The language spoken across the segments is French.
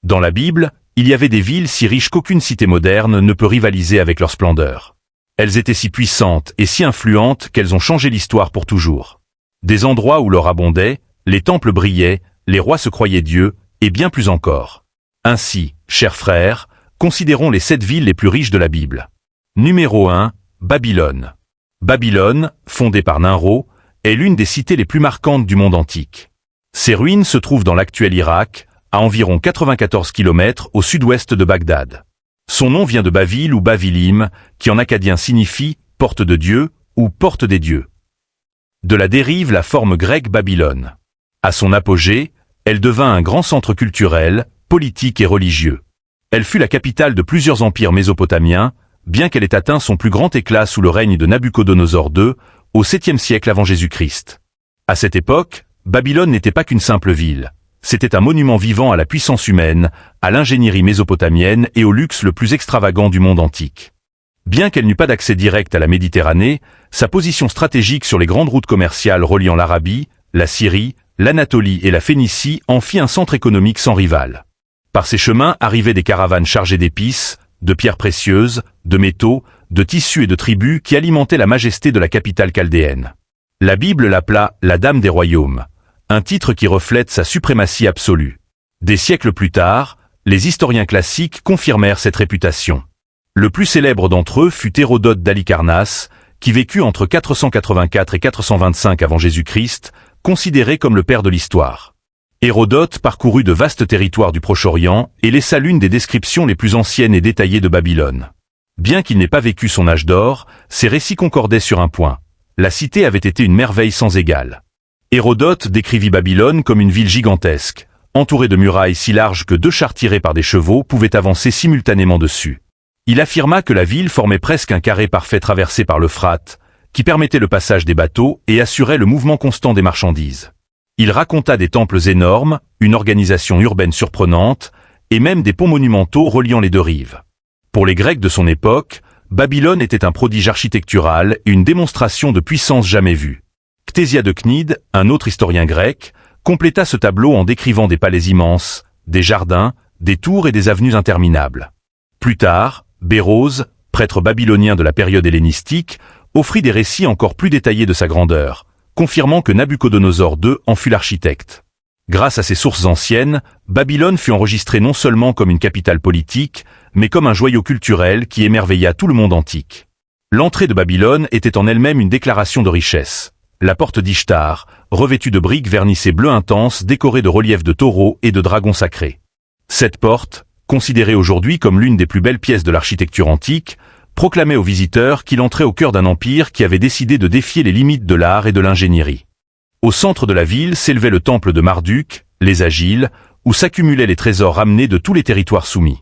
Dans la Bible, il y avait des villes si riches qu'aucune cité moderne ne peut rivaliser avec leur splendeur. Elles étaient si puissantes et si influentes qu'elles ont changé l'histoire pour toujours. Des endroits où l'or abondait, les temples brillaient, les rois se croyaient dieux, et bien plus encore. Ainsi, chers frères, considérons les 7 villes les plus riches de la Bible. Numéro 1, Babylone. Babylone, fondée par Nimrod, est l'une des cités les plus marquantes du monde antique. Ses ruines se trouvent dans l'actuel Irak, à environ 94 km au sud-ouest de Bagdad. Son nom vient de Bavil ou Bavilim, qui en akkadien signifie « porte de Dieu » ou « porte des dieux ». De là dérive la forme grecque Babylone. À son apogée, elle devint un grand centre culturel, politique et religieux. Elle fut la capitale de plusieurs empires mésopotamiens, bien qu'elle ait atteint son plus grand éclat sous le règne de Nabuchodonosor II, au 7e siècle avant Jésus-Christ. À cette époque, Babylone n'était pas qu'une simple ville. C'était un monument vivant à la puissance humaine, à l'ingénierie mésopotamienne et au luxe le plus extravagant du monde antique. Bien qu'elle n'eût pas d'accès direct à la Méditerranée, sa position stratégique sur les grandes routes commerciales reliant l'Arabie, la Syrie, l'Anatolie et la Phénicie en fit un centre économique sans rival. Par ces chemins arrivaient des caravanes chargées d'épices, de pierres précieuses, de métaux, de tissus et de tribus qui alimentaient la majesté de la capitale chaldéenne. La Bible l'appela « la Dame des Royaumes », un titre qui reflète sa suprématie absolue. Des siècles plus tard, les historiens classiques confirmèrent cette réputation. Le plus célèbre d'entre eux fut Hérodote d'Halicarnasse, qui vécut entre 484 et 425 avant Jésus-Christ, considéré comme le père de l'histoire. Hérodote parcourut de vastes territoires du Proche-Orient et laissa l'une des descriptions les plus anciennes et détaillées de Babylone. Bien qu'il n'ait pas vécu son âge d'or, ses récits concordaient sur un point. La cité avait été une merveille sans égale. Hérodote décrivit Babylone comme une ville gigantesque, entourée de murailles si larges que 2 chars tirés par des chevaux pouvaient avancer simultanément dessus. Il affirma que la ville formait presque un carré parfait traversé par l'Euphrate, qui permettait le passage des bateaux et assurait le mouvement constant des marchandises. Il raconta des temples énormes, une organisation urbaine surprenante, et même des ponts monumentaux reliant les 2 rives. Pour les Grecs de son époque, Babylone était un prodige architectural et une démonstration de puissance jamais vue. Ctésias de Cnide, un autre historien grec, compléta ce tableau en décrivant des palais immenses, des jardins, des tours et des avenues interminables. Plus tard, Bérose, prêtre babylonien de la période hellénistique, offrit des récits encore plus détaillés de sa grandeur, confirmant que Nabuchodonosor II en fut l'architecte. Grâce à ces sources anciennes, Babylone fut enregistrée non seulement comme une capitale politique, mais comme un joyau culturel qui émerveilla tout le monde antique. L'entrée de Babylone était en elle-même une déclaration de richesse. La porte d'Ishtar, revêtue de briques vernissées bleu intense décorées de reliefs de taureaux et de dragons sacrés. Cette porte, considérée aujourd'hui comme l'une des plus belles pièces de l'architecture antique, proclamait aux visiteurs qu'il entrait au cœur d'un empire qui avait décidé de défier les limites de l'art et de l'ingénierie. Au centre de la ville s'élevait le temple de Marduk, les Agiles, où s'accumulaient les trésors ramenés de tous les territoires soumis.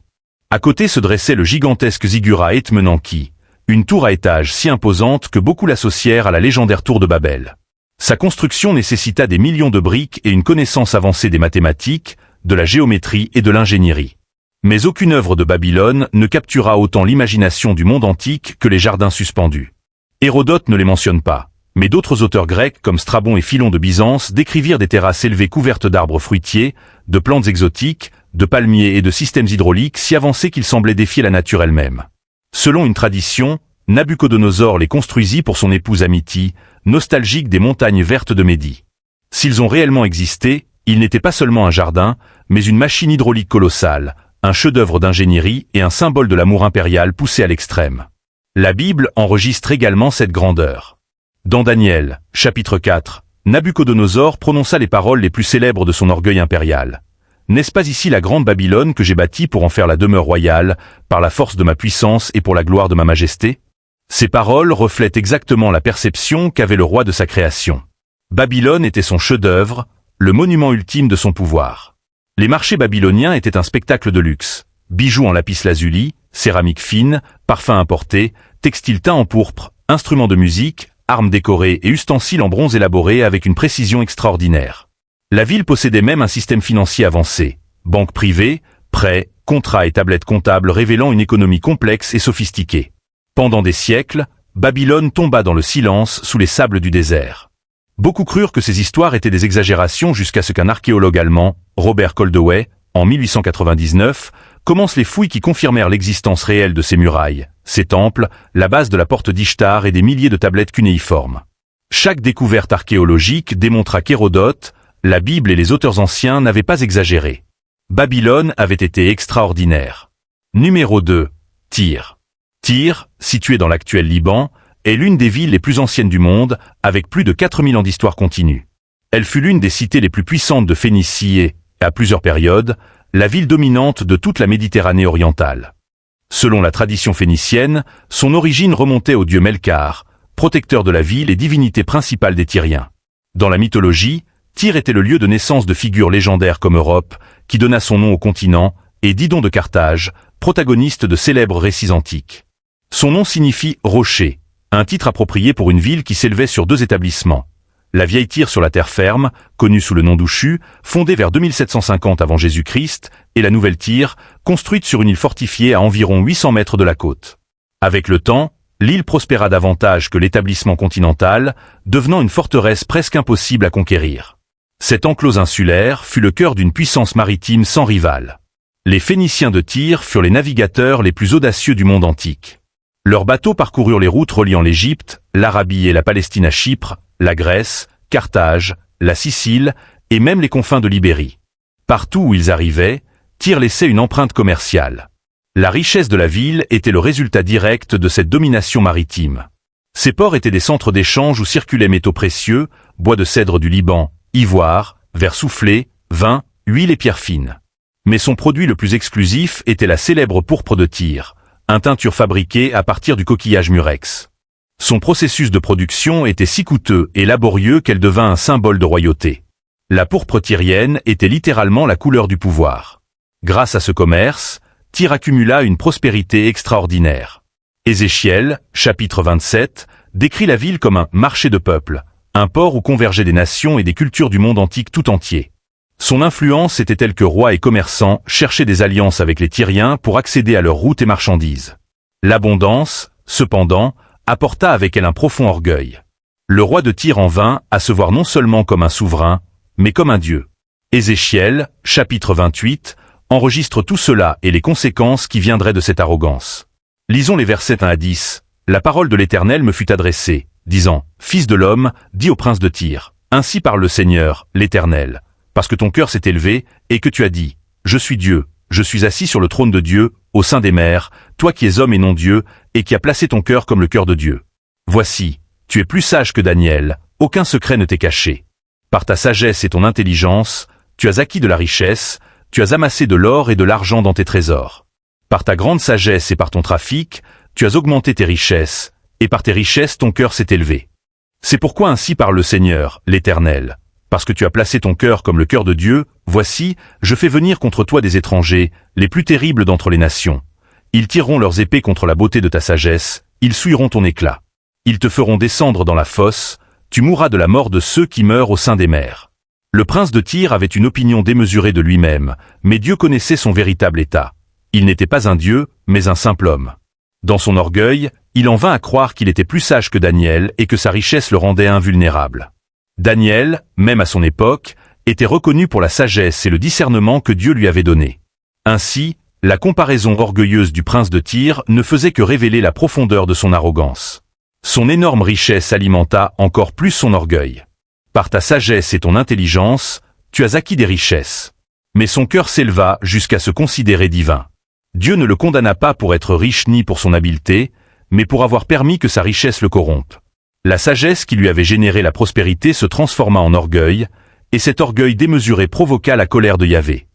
À côté se dressait le gigantesque Ziggurat Etmenanki, une tour à étages si imposante que beaucoup l'associèrent à la légendaire tour de Babel. Sa construction nécessita des millions de briques et une connaissance avancée des mathématiques, de la géométrie et de l'ingénierie. Mais aucune œuvre de Babylone ne captura autant l'imagination du monde antique que les jardins suspendus. Hérodote ne les mentionne pas, mais d'autres auteurs grecs comme Strabon et Philon de Byzance décrivirent des terrasses élevées couvertes d'arbres fruitiers, de plantes exotiques, de palmiers et de systèmes hydrauliques si avancés qu'ils semblaient défier la nature elle-même. Selon une tradition, Nabuchodonosor les construisit pour son épouse Amiti, nostalgique des montagnes vertes de Médie. S'ils ont réellement existé, ils n'étaient pas seulement un jardin, mais une machine hydraulique colossale, un chef-d'œuvre d'ingénierie et un symbole de l'amour impérial poussé à l'extrême. La Bible enregistre également cette grandeur. Dans Daniel, chapitre 4, Nabuchodonosor prononça les paroles les plus célèbres de son orgueil impérial. « N'est-ce pas ici la grande Babylone que j'ai bâtie pour en faire la demeure royale, par la force de ma puissance et pour la gloire de ma majesté ?» Ces paroles reflètent exactement la perception qu'avait le roi de sa création. Babylone était son chef-d'œuvre, le monument ultime de son pouvoir. Les marchés babyloniens étaient un spectacle de luxe. Bijoux en lapis-lazuli, céramique fine, parfums importés, textiles teints en pourpre, instruments de musique, armes décorées et ustensiles en bronze élaborés avec une précision extraordinaire. La ville possédait même un système financier avancé, banques privées, prêts, contrats et tablettes comptables révélant une économie complexe et sophistiquée. Pendant des siècles, Babylone tomba dans le silence sous les sables du désert. Beaucoup crurent que ces histoires étaient des exagérations jusqu'à ce qu'un archéologue allemand, Robert Koldewey, En 1899, commencent les fouilles qui confirmèrent l'existence réelle de ces murailles, ces temples, la base de la porte d'Ishtar et des milliers de tablettes cunéiformes. Chaque découverte archéologique démontra qu'Hérodote, la Bible et les auteurs anciens n'avaient pas exagéré. Babylone avait été extraordinaire. Numéro 2. Tyr. Tyr, située dans l'actuel Liban, est l'une des villes les plus anciennes du monde, avec plus de 4000 ans d'histoire continue. Elle fut l'une des cités les plus puissantes de Phénicie et, à plusieurs périodes, la ville dominante de toute la Méditerranée orientale. Selon la tradition phénicienne, son origine remontait au dieu Melkar, protecteur de la ville et divinité principale des Tyriens. Dans la mythologie, Tyr était le lieu de naissance de figures légendaires comme Europe, qui donna son nom au continent, et Didon de Carthage, protagoniste de célèbres récits antiques. Son nom signifie « rocher », un titre approprié pour une ville qui s'élevait sur 2 établissements. La vieille Tyr sur la terre ferme, connue sous le nom d'Ushu, fondée vers 2750 avant Jésus-Christ, et la nouvelle Tyr, construite sur une île fortifiée à environ 800 mètres de la côte. Avec le temps, l'île prospéra davantage que l'établissement continental, devenant une forteresse presque impossible à conquérir. Cette enclose insulaire fut le cœur d'une puissance maritime sans rivale. Les Phéniciens de Tyr furent les navigateurs les plus audacieux du monde antique. Leurs bateaux parcoururent les routes reliant l'Égypte, l'Arabie et la Palestine à Chypre, la Grèce, Carthage, la Sicile et même les confins de l'Ibérie. Partout où ils arrivaient, Tyr laissait une empreinte commerciale. La richesse de la ville était le résultat direct de cette domination maritime. Ces ports étaient des centres d'échange où circulaient métaux précieux, bois de cèdre du Liban, ivoire, verre soufflé, vin, huile et pierres fines. Mais son produit le plus exclusif était la célèbre pourpre de Tyr, une teinture fabriquée à partir du coquillage murex. Son processus de production était si coûteux et laborieux qu'elle devint un symbole de royauté. La pourpre tyrienne était littéralement la couleur du pouvoir. Grâce à ce commerce, Tyr accumula une prospérité extraordinaire. Ézéchiel, chapitre 27, décrit la ville comme un « marché de peuples », un port où convergeaient des nations et des cultures du monde antique tout entier. Son influence était telle que rois et commerçants cherchaient des alliances avec les Tyriens pour accéder à leurs routes et marchandises. L'abondance, cependant, apporta avec elle un profond orgueil. Le roi de Tyr en vint à se voir non seulement comme un souverain, mais comme un dieu. Ézéchiel, chapitre 28, enregistre tout cela et les conséquences qui viendraient de cette arrogance. Lisons les versets 1 à 10. La parole de l'Éternel me fut adressée, disant, « Fils de l'homme, dis au prince de Tyr, ainsi parle le Seigneur, l'Éternel, parce que ton cœur s'est élevé, et que tu as dit, je suis Dieu, je suis assis sur le trône de Dieu, au sein des mers, toi qui es homme et non Dieu, et qui as placé ton cœur comme le cœur de Dieu. Voici, tu es plus sage que Daniel, aucun secret ne t'est caché. Par ta sagesse et ton intelligence, tu as acquis de la richesse, tu as amassé de l'or et de l'argent dans tes trésors. Par ta grande sagesse et par ton trafic, tu as augmenté tes richesses, et par tes richesses ton cœur s'est élevé. C'est pourquoi ainsi parle le Seigneur, l'Éternel. Parce que tu as placé ton cœur comme le cœur de Dieu, voici, je fais venir contre toi des étrangers, les plus terribles d'entre les nations. Ils tireront leurs épées contre la beauté de ta sagesse, ils souilleront ton éclat. Ils te feront descendre dans la fosse, tu mourras de la mort de ceux qui meurent au sein des mers. Le prince de Tyr avait une opinion démesurée de lui-même, mais Dieu connaissait son véritable état. Il n'était pas un dieu, mais un simple homme. Dans son orgueil, il en vint à croire qu'il était plus sage que Daniel et que sa richesse le rendait invulnérable. Daniel, même à son époque, était reconnu pour la sagesse et le discernement que Dieu lui avait donné. Ainsi, la comparaison orgueilleuse du prince de Tyr ne faisait que révéler la profondeur de son arrogance. Son énorme richesse alimenta encore plus son orgueil. Par ta sagesse et ton intelligence, tu as acquis des richesses. Mais son cœur s'éleva jusqu'à se considérer divin. Dieu ne le condamna pas pour être riche ni pour son habileté, mais pour avoir permis que sa richesse le corrompe. La sagesse qui lui avait généré la prospérité se transforma en orgueil, et cet orgueil démesuré provoqua la colère de Yahvé.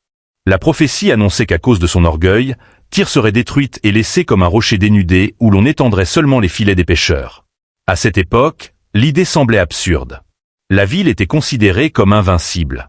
La prophétie annonçait qu'à cause de son orgueil, Tyr serait détruite et laissée comme un rocher dénudé où l'on étendrait seulement les filets des pêcheurs. À cette époque, l'idée semblait absurde. La ville était considérée comme invincible.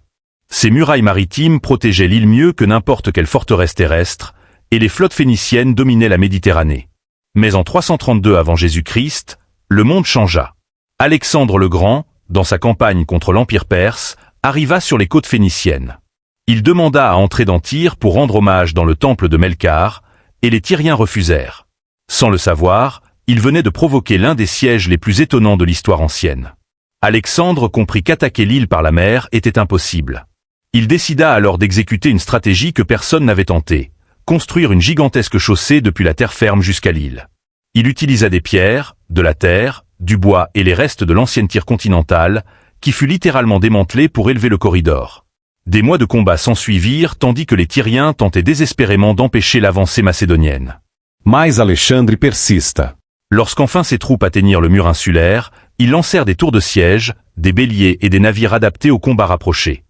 Ses murailles maritimes protégeaient l'île mieux que n'importe quelle forteresse terrestre, et les flottes phéniciennes dominaient la Méditerranée. Mais en 332 avant Jésus-Christ, le monde changea. Alexandre le Grand, dans sa campagne contre l'Empire perse, arriva sur les côtes phéniciennes. Il demanda à entrer dans Tyr pour rendre hommage dans le temple de Melkar, et les Tyriens refusèrent. Sans le savoir, il venait de provoquer l'un des sièges les plus étonnants de l'histoire ancienne. Alexandre comprit qu'attaquer l'île par la mer était impossible. Il décida alors d'exécuter une stratégie que personne n'avait tentée, construire une gigantesque chaussée depuis la terre ferme jusqu'à l'île. Il utilisa des pierres, de la terre, du bois et les restes de l'ancienne Tyr continentale, qui fut littéralement démantelée pour élever le corridor. Des mois de combat s'ensuivirent tandis que les Tyriens tentaient désespérément d'empêcher l'avancée macédonienne. Mas Alexandre persista. Lorsqu'enfin ses troupes atteignirent le mur insulaire, ils lancèrent des tours de siège, des béliers et des navires adaptés au combat rapproché.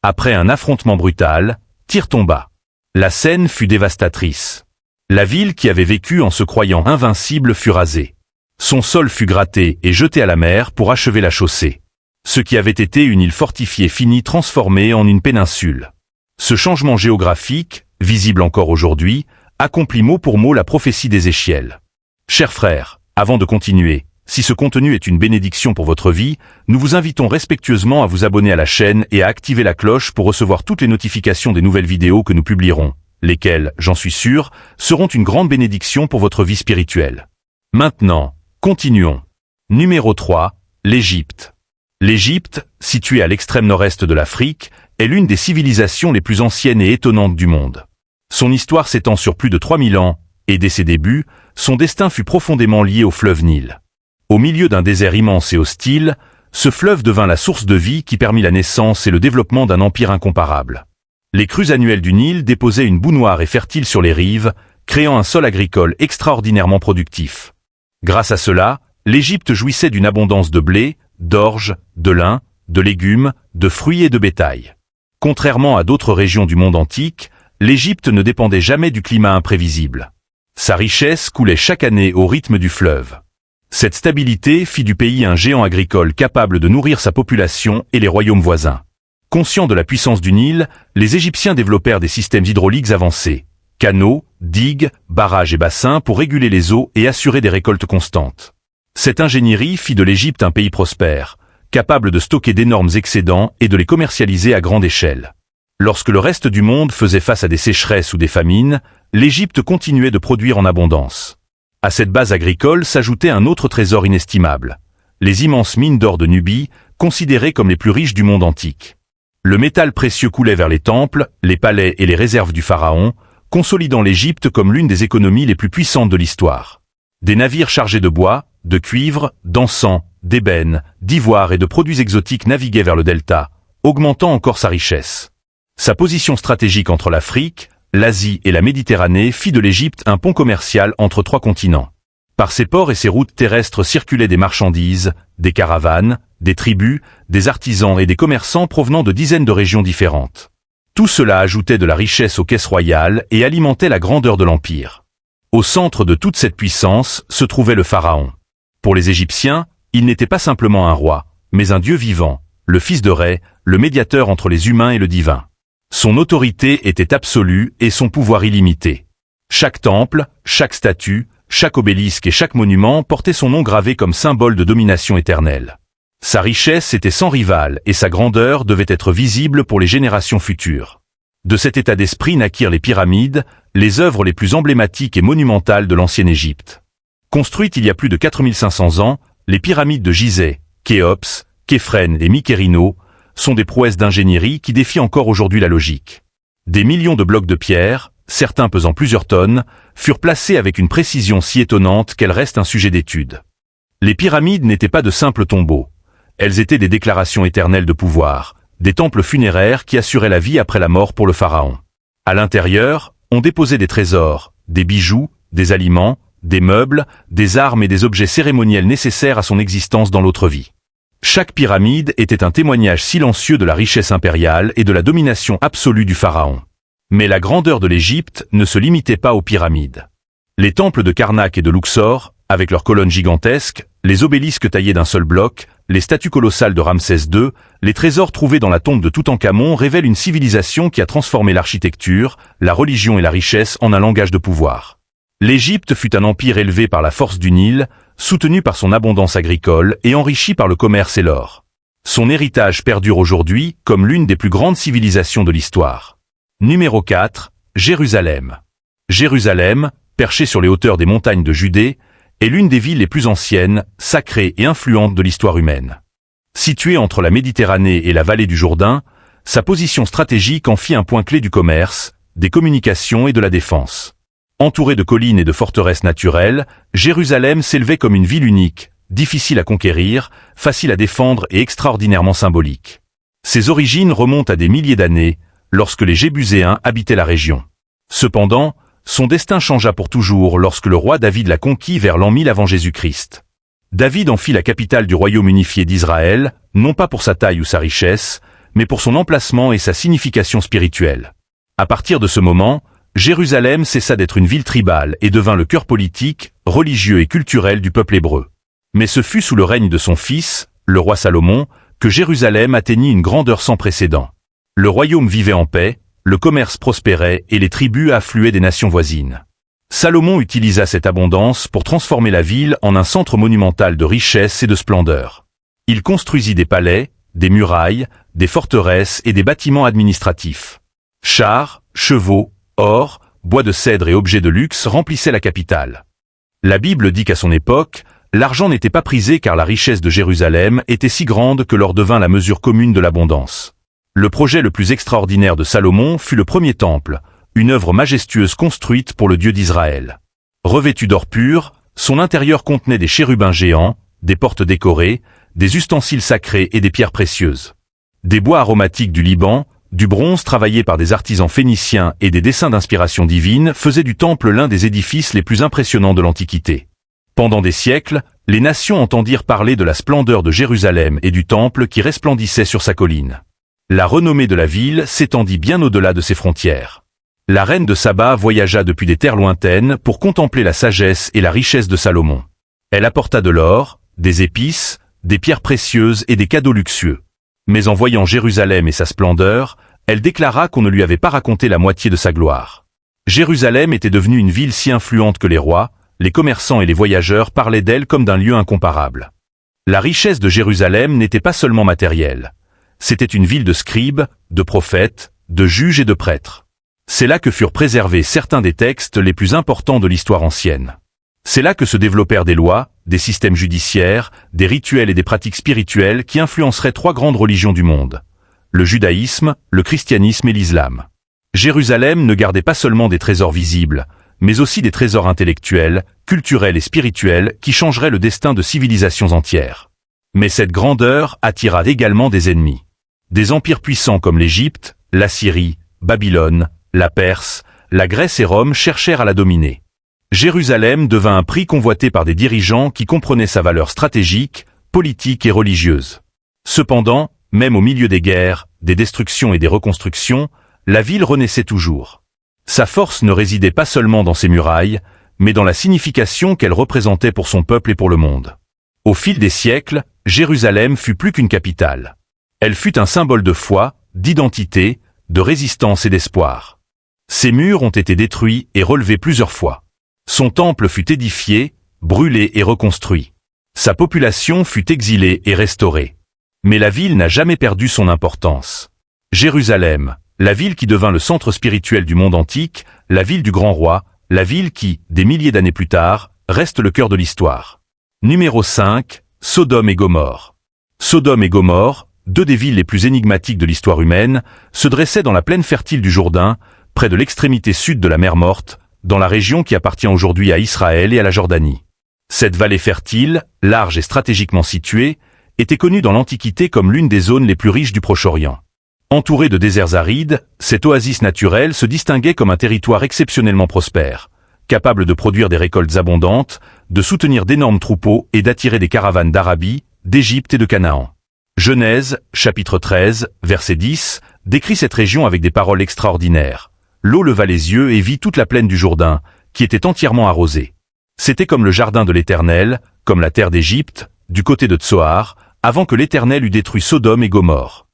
Après un affrontement brutal, Tyr tomba. La scène fut dévastatrice. La ville qui avait vécu en se croyant invincible fut rasée. Son sol fut gratté et jeté à la mer pour achever la chaussée. Ce qui avait été une île fortifiée finit transformée en une péninsule. Ce changement géographique, visible encore aujourd'hui, accomplit mot pour mot la prophétie d'Ézéchiel. Chers frères, avant de continuer, si ce contenu est une bénédiction pour votre vie, nous vous invitons respectueusement à vous abonner à la chaîne et à activer la cloche pour recevoir toutes les notifications des nouvelles vidéos que nous publierons, lesquelles, j'en suis sûr, seront une grande bénédiction pour votre vie spirituelle. Maintenant, continuons. Numéro 3, l'Égypte. L'Égypte, située à l'extrême nord-est de l'Afrique, est l'une des civilisations les plus anciennes et étonnantes du monde. Son histoire s'étend sur plus de 3000 ans, et dès ses débuts, son destin fut profondément lié au fleuve Nil. Au milieu d'un désert immense et hostile, ce fleuve devint la source de vie qui permit la naissance et le développement d'un empire incomparable. Les crues annuelles du Nil déposaient une boue noire et fertile sur les rives, créant un sol agricole extraordinairement productif. Grâce à cela, l'Égypte jouissait d'une abondance de blé, d'orge, de lin, de légumes, de fruits et de bétail. Contrairement à d'autres régions du monde antique, l'Égypte ne dépendait jamais du climat imprévisible. Sa richesse coulait chaque année au rythme du fleuve. Cette stabilité fit du pays un géant agricole capable de nourrir sa population et les royaumes voisins. Conscients de la puissance du Nil, les Égyptiens développèrent des systèmes hydrauliques avancés, canaux, digues, barrages et bassins pour réguler les eaux et assurer des récoltes constantes. Cette ingénierie fit de l'Égypte un pays prospère, capable de stocker d'énormes excédents et de les commercialiser à grande échelle. Lorsque le reste du monde faisait face à des sécheresses ou des famines, l'Égypte continuait de produire en abondance. À cette base agricole s'ajoutait un autre trésor inestimable, les immenses mines d'or de Nubie, considérées comme les plus riches du monde antique. Le métal précieux coulait vers les temples, les palais et les réserves du pharaon, consolidant l'Égypte comme l'une des économies les plus puissantes de l'histoire. Des navires chargés de bois, de cuivre, d'encens, d'ébène, d'ivoire et de produits exotiques naviguaient vers le delta, augmentant encore sa richesse. Sa position stratégique entre l'Afrique, l'Asie et la Méditerranée fit de l'Égypte un pont commercial entre 3 continents. Par ses ports et ses routes terrestres circulaient des marchandises, des caravanes, des tribus, des artisans et des commerçants provenant de dizaines de régions différentes. Tout cela ajoutait de la richesse aux caisses royales et alimentait la grandeur de l'empire. Au centre de toute cette puissance se trouvait le pharaon. Pour les Égyptiens, il n'était pas simplement un roi, mais un dieu vivant, le fils de Ré, le médiateur entre les humains et le divin. Son autorité était absolue et son pouvoir illimité. Chaque temple, chaque statue, chaque obélisque et chaque monument portait son nom gravé comme symbole de domination éternelle. Sa richesse était sans rival et sa grandeur devait être visible pour les générations futures. De cet état d'esprit naquirent les pyramides, les œuvres les plus emblématiques et monumentales de l'ancienne Égypte. Construites il y a plus de 4500 ans, les pyramides de Gizeh, Khéops, Képhren et Mykérino sont des prouesses d'ingénierie qui défient encore aujourd'hui la logique. Des millions de blocs de pierre, certains pesant plusieurs tonnes, furent placés avec une précision si étonnante qu'elle reste un sujet d'étude. Les pyramides n'étaient pas de simples tombeaux. Elles étaient des déclarations éternelles de pouvoir, des temples funéraires qui assuraient la vie après la mort pour le pharaon. À l'intérieur, on déposait des trésors, des bijoux, des aliments, des meubles, des armes et des objets cérémoniels nécessaires à son existence dans l'autre vie. Chaque pyramide était un témoignage silencieux de la richesse impériale et de la domination absolue du pharaon. Mais la grandeur de l'Égypte ne se limitait pas aux pyramides. Les temples de Karnak et de Luxor, avec leurs colonnes gigantesques, les obélisques taillés d'un seul bloc, les statues colossales de Ramsès II, les trésors trouvés dans la tombe de Toutankhamon révèlent une civilisation qui a transformé l'architecture, la religion et la richesse en un langage de pouvoir. L'Égypte fut un empire élevé par la force du Nil, soutenu par son abondance agricole et enrichi par le commerce et l'or. Son héritage perdure aujourd'hui comme l'une des plus grandes civilisations de l'histoire. Numéro 4, Jérusalem. Jérusalem, perchée sur les hauteurs des montagnes de Judée, est l'une des villes les plus anciennes, sacrées et influentes de l'histoire humaine. Située entre la Méditerranée et la vallée du Jourdain, sa position stratégique en fit un point clé du commerce, des communications et de la défense. Entourée de collines et de forteresses naturelles, Jérusalem s'élevait comme une ville unique, difficile à conquérir, facile à défendre et extraordinairement symbolique. Ses origines remontent à des milliers d'années, lorsque les Jébuséens habitaient la région. Cependant, son destin changea pour toujours lorsque le roi David la conquit vers l'an 1000 avant Jésus-Christ. David en fit la capitale du royaume unifié d'Israël, non pas pour sa taille ou sa richesse, mais pour son emplacement et sa signification spirituelle. À partir de ce moment, Jérusalem cessa d'être une ville tribale et devint le cœur politique, religieux et culturel du peuple hébreu. Mais ce fut sous le règne de son fils, le roi Salomon, que Jérusalem atteignit une grandeur sans précédent. Le royaume vivait en paix, le commerce prospérait et les tribus affluaient des nations voisines. Salomon utilisa cette abondance pour transformer la ville en un centre monumental de richesse et de splendeur. Il construisit des palais, des murailles, des forteresses et des bâtiments administratifs. Chars, chevaux, or, bois de cèdre et objets de luxe remplissaient la capitale. La Bible dit qu'à son époque, l'argent n'était pas prisé car la richesse de Jérusalem était si grande que l'or devint la mesure commune de l'abondance. Le projet le plus extraordinaire de Salomon fut le premier temple, une œuvre majestueuse construite pour le Dieu d'Israël. Revêtu d'or pur, son intérieur contenait des chérubins géants, des portes décorées, des ustensiles sacrés et des pierres précieuses. Des bois aromatiques du Liban, du bronze travaillé par des artisans phéniciens et des dessins d'inspiration divine faisaient du temple l'un des édifices les plus impressionnants de l'Antiquité. Pendant des siècles, les nations entendirent parler de la splendeur de Jérusalem et du temple qui resplendissait sur sa colline. La renommée de la ville s'étendit bien au-delà de ses frontières. La reine de Saba voyagea depuis des terres lointaines pour contempler la sagesse et la richesse de Salomon. Elle apporta de l'or, des épices, des pierres précieuses et des cadeaux luxueux. Mais en voyant Jérusalem et sa splendeur, elle déclara qu'on ne lui avait pas raconté la moitié de sa gloire. Jérusalem était devenue une ville si influente que les rois, les commerçants et les voyageurs parlaient d'elle comme d'un lieu incomparable. La richesse de Jérusalem n'était pas seulement matérielle. C'était une ville de scribes, de prophètes, de juges et de prêtres. C'est là que furent préservés certains des textes les plus importants de l'histoire ancienne. C'est là que se développèrent des lois, des systèmes judiciaires, des rituels et des pratiques spirituelles qui influenceraient trois grandes religions du monde: le judaïsme, le christianisme et l'islam. Jérusalem ne gardait pas seulement des trésors visibles, mais aussi des trésors intellectuels, culturels et spirituels qui changeraient le destin de civilisations entières. Mais cette grandeur attira également des ennemis. Des empires puissants comme l'Égypte, la Syrie, Babylone, la Perse, la Grèce et Rome cherchèrent à la dominer. Jérusalem devint un prix convoité par des dirigeants qui comprenaient sa valeur stratégique, politique et religieuse. Cependant, même au milieu des guerres, des destructions et des reconstructions, la ville renaissait toujours. Sa force ne résidait pas seulement dans ses murailles, mais dans la signification qu'elle représentait pour son peuple et pour le monde. Au fil des siècles, Jérusalem fut plus qu'une capitale. Elle fut un symbole de foi, d'identité, de résistance et d'espoir. Ses murs ont été détruits et relevés plusieurs fois. Son temple fut édifié, brûlé et reconstruit. Sa population fut exilée et restaurée. Mais la ville n'a jamais perdu son importance. Jérusalem, la ville qui devint le centre spirituel du monde antique, la ville du grand roi, la ville qui, des milliers d'années plus tard, reste le cœur de l'histoire. Numéro 5, Sodome et Gomorrhe. Sodome et Gomorrhe, deux des villes les plus énigmatiques de l'histoire humaine, se dressaient dans la plaine fertile du Jourdain, près de l'extrémité sud de la mer Morte, dans la région qui appartient aujourd'hui à Israël et à la Jordanie. Cette vallée fertile, large et stratégiquement située, était connue dans l'Antiquité comme l'une des zones les plus riches du Proche-Orient. Entourée de déserts arides, cette oasis naturelle se distinguait comme un territoire exceptionnellement prospère, capable de produire des récoltes abondantes, de soutenir d'énormes troupeaux et d'attirer des caravanes d'Arabie, d'Égypte et de Canaan. Genèse, chapitre 13, verset 10, décrit cette région avec des paroles extraordinaires. L'eau leva les yeux et vit toute la plaine du Jourdain, qui était entièrement arrosée. C'était comme le jardin de l'Éternel, comme la terre d'Égypte, du côté de Tsoar, avant que l'Éternel eût détruit Sodome et Gomorrhe.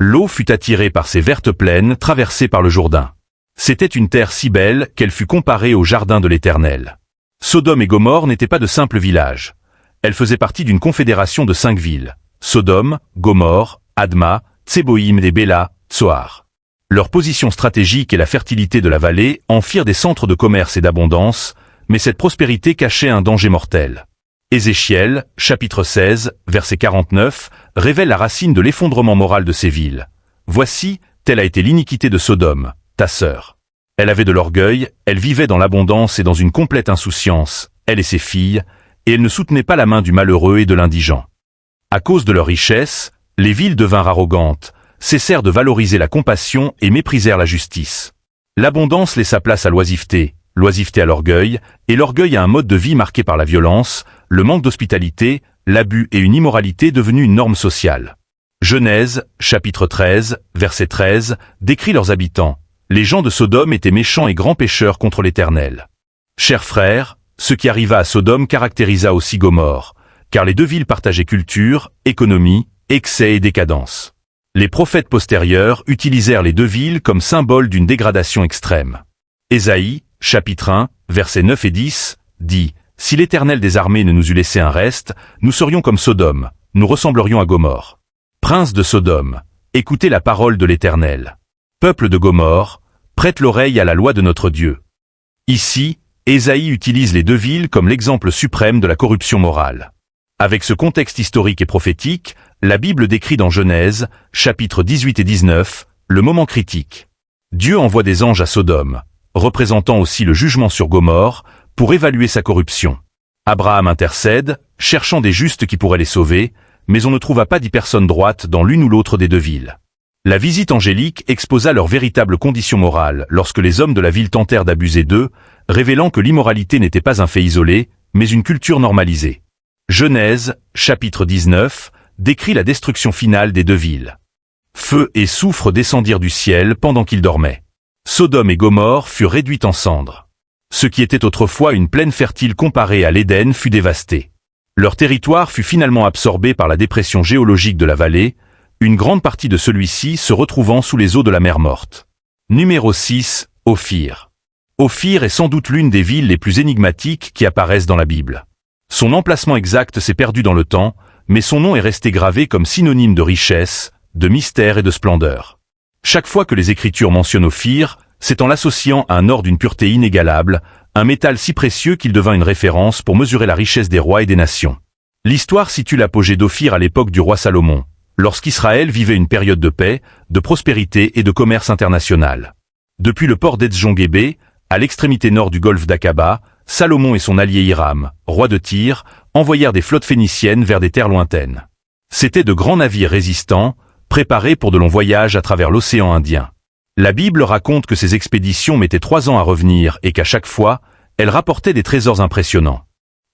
L'eau fut attirée par ces vertes plaines traversées par le Jourdain. C'était une terre si belle qu'elle fut comparée au jardin de l'Éternel. Sodome et Gomorrhe n'étaient pas de simples villages. Elles faisaient partie d'une confédération de 5 villes: Sodome, Gomorrhe, Adma, Tseboïm et Béla, Tsoar. Leur position stratégique et la fertilité de la vallée en firent des centres de commerce et d'abondance, mais cette prospérité cachait un danger mortel. Ézéchiel, chapitre 16, verset 49, révèle la racine de l'effondrement moral de ces villes. Voici, telle a été l'iniquité de Sodome, ta sœur. Elle avait de l'orgueil, elle vivait dans l'abondance et dans une complète insouciance, elle et ses filles, et elle ne soutenait pas la main du malheureux et de l'indigent. À cause de leur richesse, les villes devinrent arrogantes, cessèrent de valoriser la compassion et méprisèrent la justice. L'abondance laissa place à l'oisiveté, l'oisiveté à l'orgueil, et l'orgueil à un mode de vie marqué par la violence, le manque d'hospitalité, l'abus et une immoralité devenue une norme sociale. Genèse, chapitre 13, verset 13, décrit leurs habitants. Les gens de Sodome étaient méchants et grands pécheurs contre l'Éternel. Chers frères, ce qui arriva à Sodome caractérisa aussi Gomorrhe, car les deux villes partageaient culture, économie, excès et décadence. Les prophètes postérieurs utilisèrent les deux villes comme symbole d'une dégradation extrême. Ésaïe, chapitre 1, versets 9 et 10, dit « Si l'Éternel des armées ne nous eût laissé un reste, nous serions comme Sodome, nous ressemblerions à Gomorrhe. Prince de Sodome, écoutez la parole de l'Éternel. Peuple de Gomorrhe, prête l'oreille à la loi de notre Dieu. » Ici, Ésaïe utilise les deux villes comme l'exemple suprême de la corruption morale. Avec ce contexte historique et prophétique, la Bible décrit dans Genèse, chapitres 18 et 19, le moment critique. Dieu envoie des anges à Sodome, représentant aussi le jugement sur Gomorrhe, pour évaluer sa corruption. Abraham intercède, cherchant des justes qui pourraient les sauver, mais on ne trouva pas d'y personne droite dans l'une ou l'autre des deux villes. La visite angélique exposa leurs véritables conditions morales lorsque les hommes de la ville tentèrent d'abuser d'eux, révélant que l'immoralité n'était pas un fait isolé, mais une culture normalisée. Genèse, chapitre 19, décrit la destruction finale des deux villes. Feu et soufre descendirent du ciel pendant qu'ils dormaient. Sodome et Gomorrhe furent réduites en cendres. Ce qui était autrefois une plaine fertile comparée à l'Éden fut dévasté. Leur territoire fut finalement absorbé par la dépression géologique de la vallée, une grande partie de celui-ci se retrouvant sous les eaux de la mer Morte. Numéro 6, Ophir. Ophir est sans doute l'une des villes les plus énigmatiques qui apparaissent dans la Bible. Son emplacement exact s'est perdu dans le temps, mais son nom est resté gravé comme synonyme de richesse, de mystère et de splendeur. Chaque fois que les Écritures mentionnent Ophir, c'est en l'associant à un or d'une pureté inégalable, un métal si précieux qu'il devint une référence pour mesurer la richesse des rois et des nations. L'histoire situe l'apogée d'Ophir à l'époque du roi Salomon, lorsqu'Israël vivait une période de paix, de prospérité et de commerce international. Depuis le port d'Etzjongébé, à l'extrémité nord du golfe d'Aqaba, Salomon et son allié Hiram, roi de Tyr, envoyèrent des flottes phéniciennes vers des terres lointaines. C'étaient de grands navires résistants, préparés pour de longs voyages à travers l'océan Indien. La Bible raconte que ces expéditions mettaient 3 ans à revenir et qu'à chaque fois, elles rapportaient des trésors impressionnants.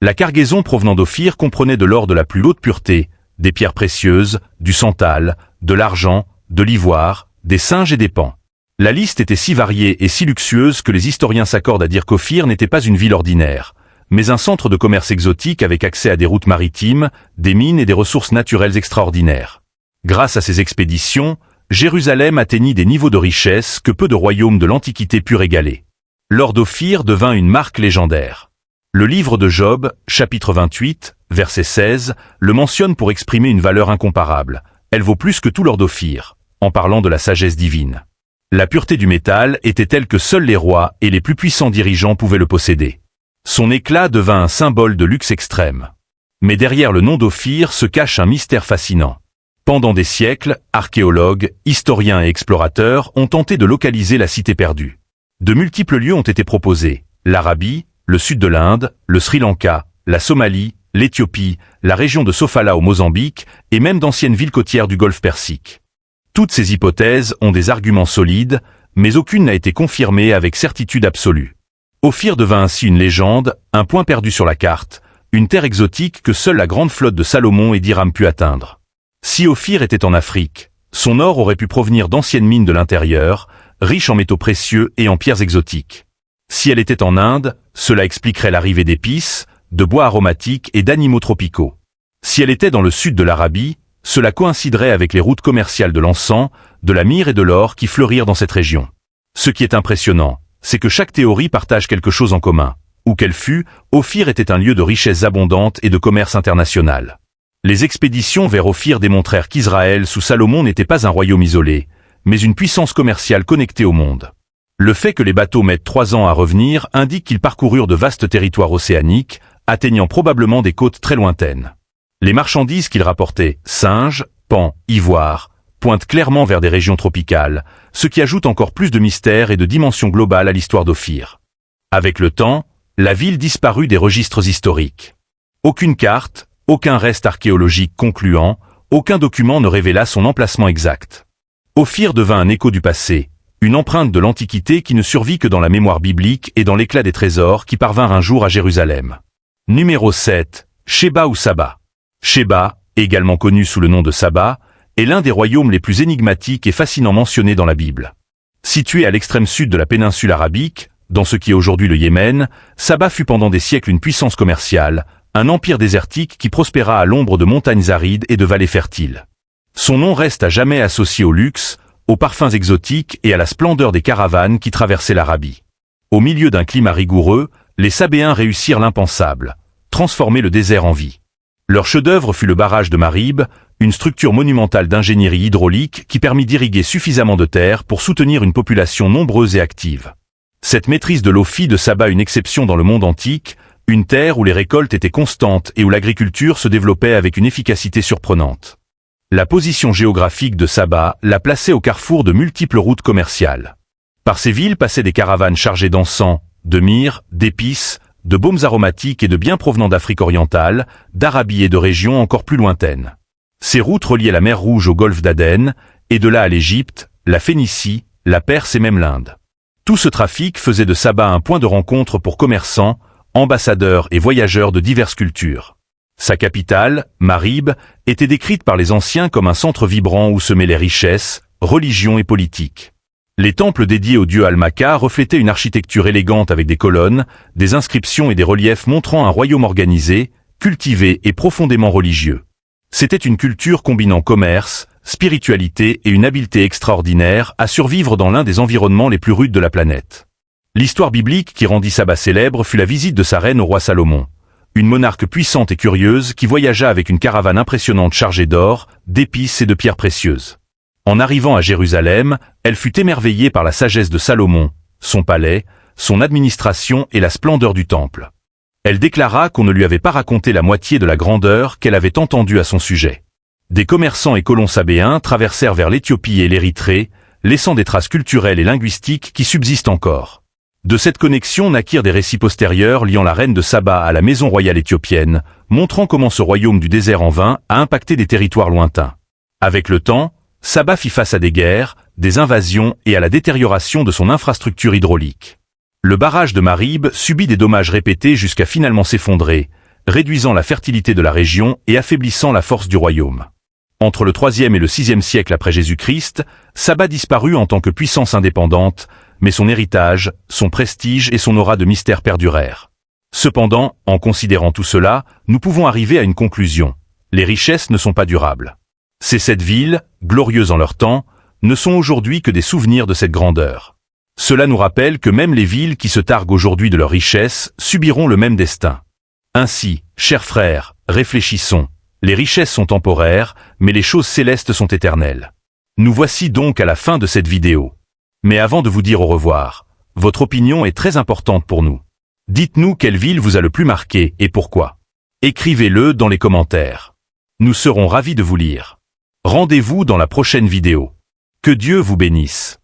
La cargaison provenant d'Ophir comprenait de l'or de la plus haute pureté, des pierres précieuses, du santal, de l'argent, de l'ivoire, des singes et des paons. La liste était si variée et si luxueuse que les historiens s'accordent à dire qu'Ophir n'était pas une ville ordinaire, mais un centre de commerce exotique avec accès à des routes maritimes, des mines et des ressources naturelles extraordinaires. Grâce à ces expéditions, Jérusalem atteignit des niveaux de richesse que peu de royaumes de l'Antiquité purent égaler. L'or d'Ophir devint une marque légendaire. Le livre de Job, chapitre 28, verset 16, le mentionne pour exprimer une valeur incomparable. Elle vaut plus que tout l'or d'Ophir, en parlant de la sagesse divine. La pureté du métal était telle que seuls les rois et les plus puissants dirigeants pouvaient le posséder. Son éclat devint un symbole de luxe extrême. Mais derrière le nom d'Ophir se cache un mystère fascinant. Pendant des siècles, archéologues, historiens et explorateurs ont tenté de localiser la cité perdue. De multiples lieux ont été proposés: l'Arabie, le sud de l'Inde, le Sri Lanka, la Somalie, l'Éthiopie, la région de Sofala au Mozambique et même d'anciennes villes côtières du golfe Persique. Toutes ces hypothèses ont des arguments solides, mais aucune n'a été confirmée avec certitude absolue. Ophir devint ainsi une légende, un point perdu sur la carte, une terre exotique que seule la grande flotte de Salomon et d'Hiram put atteindre. Si Ophir était en Afrique, son or aurait pu provenir d'anciennes mines de l'intérieur, riches en métaux précieux et en pierres exotiques. Si elle était en Inde, cela expliquerait l'arrivée d'épices, de bois aromatiques et d'animaux tropicaux. Si elle était dans le sud de l'Arabie, cela coïnciderait avec les routes commerciales de l'encens, de la myrrhe et de l'or qui fleurirent dans cette région. Ce qui est impressionnant, c'est que chaque théorie partage quelque chose en commun. Où qu'elle fût, Ophir était un lieu de richesses abondantes et de commerce international. Les expéditions vers Ophir démontrèrent qu'Israël sous Salomon n'était pas un royaume isolé, mais une puissance commerciale connectée au monde. Le fait que les bateaux mettent 3 ans à revenir indique qu'ils parcoururent de vastes territoires océaniques, atteignant probablement des côtes très lointaines. Les marchandises qu'ils rapportaient, singes, paons, ivoire, pointe clairement vers des régions tropicales, ce qui ajoute encore plus de mystère et de dimension globale à l'histoire d'Ophir. Avec le temps, la ville disparut des registres historiques. Aucune carte, aucun reste archéologique concluant, aucun document ne révéla son emplacement exact. Ophir devint un écho du passé, une empreinte de l'Antiquité qui ne survit que dans la mémoire biblique et dans l'éclat des trésors qui parvinrent un jour à Jérusalem. Numéro 7. Sheba ou Saba. Sheba, également connu sous le nom de Saba, est l'un des royaumes les plus énigmatiques et fascinants mentionnés dans la Bible. Situé à l'extrême sud de la péninsule arabique, dans ce qui est aujourd'hui le Yémen, Saba fut pendant des siècles une puissance commerciale, un empire désertique qui prospéra à l'ombre de montagnes arides et de vallées fertiles. Son nom reste à jamais associé au luxe, aux parfums exotiques et à la splendeur des caravanes qui traversaient l'Arabie. Au milieu d'un climat rigoureux, les Sabéens réussirent l'impensable, transformer le désert en vie. Leur chef-d'œuvre fut le barrage de Marib, une structure monumentale d'ingénierie hydraulique qui permit d'irriguer suffisamment de terre pour soutenir une population nombreuse et active. Cette maîtrise de l'eau fit de Saba une exception dans le monde antique, une terre où les récoltes étaient constantes et où l'agriculture se développait avec une efficacité surprenante. La position géographique de Saba la plaçait au carrefour de multiples routes commerciales. Par ces villes passaient des caravanes chargées d'encens, de myrrhe, d'épices, de baumes aromatiques et de biens provenant d'Afrique orientale, d'Arabie et de régions encore plus lointaines. Ces routes reliaient la mer Rouge au golfe d'Aden, et de là à l'Égypte, la Phénicie, la Perse et même l'Inde. Tout ce trafic faisait de Saba un point de rencontre pour commerçants, ambassadeurs et voyageurs de diverses cultures. Sa capitale, Marib, était décrite par les anciens comme un centre vibrant où se mêlaient richesse, religion et politique. Les temples dédiés au dieu Al-Makka reflétaient une architecture élégante avec des colonnes, des inscriptions et des reliefs montrant un royaume organisé, cultivé et profondément religieux. C'était une culture combinant commerce, spiritualité et une habileté extraordinaire à survivre dans l'un des environnements les plus rudes de la planète. L'histoire biblique qui rendit Saba célèbre fut la visite de sa reine au roi Salomon, une monarque puissante et curieuse qui voyagea avec une caravane impressionnante chargée d'or, d'épices et de pierres précieuses. En arrivant à Jérusalem, elle fut émerveillée par la sagesse de Salomon, son palais, son administration et la splendeur du temple. Elle déclara qu'on ne lui avait pas raconté la moitié de la grandeur qu'elle avait entendue à son sujet. Des commerçants et colons sabéens traversèrent vers l'Éthiopie et l'Érythrée, laissant des traces culturelles et linguistiques qui subsistent encore. De cette connexion naquirent des récits postérieurs liant la reine de Saba à la maison royale éthiopienne, montrant comment ce royaume du désert en vin a impacté des territoires lointains. Avec le temps, Saba fit face à des guerres, des invasions et à la détérioration de son infrastructure hydraulique. Le barrage de Marib subit des dommages répétés jusqu'à finalement s'effondrer, réduisant la fertilité de la région et affaiblissant la force du royaume. Entre le IIIe et le VIe siècle après Jésus-Christ, Saba disparut en tant que puissance indépendante, mais son héritage, son prestige et son aura de mystère perdurèrent. Cependant, en considérant tout cela, nous pouvons arriver à une conclusion. Les richesses ne sont pas durables. Ces 7 villes, glorieuses en leur temps, ne sont aujourd'hui que des souvenirs de cette grandeur. Cela nous rappelle que même les villes qui se targuent aujourd'hui de leur richesse subiront le même destin. Ainsi, chers frères, réfléchissons. Les richesses sont temporaires, mais les choses célestes sont éternelles. Nous voici donc à la fin de cette vidéo. Mais avant de vous dire au revoir, votre opinion est très importante pour nous. Dites-nous quelle ville vous a le plus marqué et pourquoi. Écrivez-le dans les commentaires. Nous serons ravis de vous lire. Rendez-vous dans la prochaine vidéo. Que Dieu vous bénisse.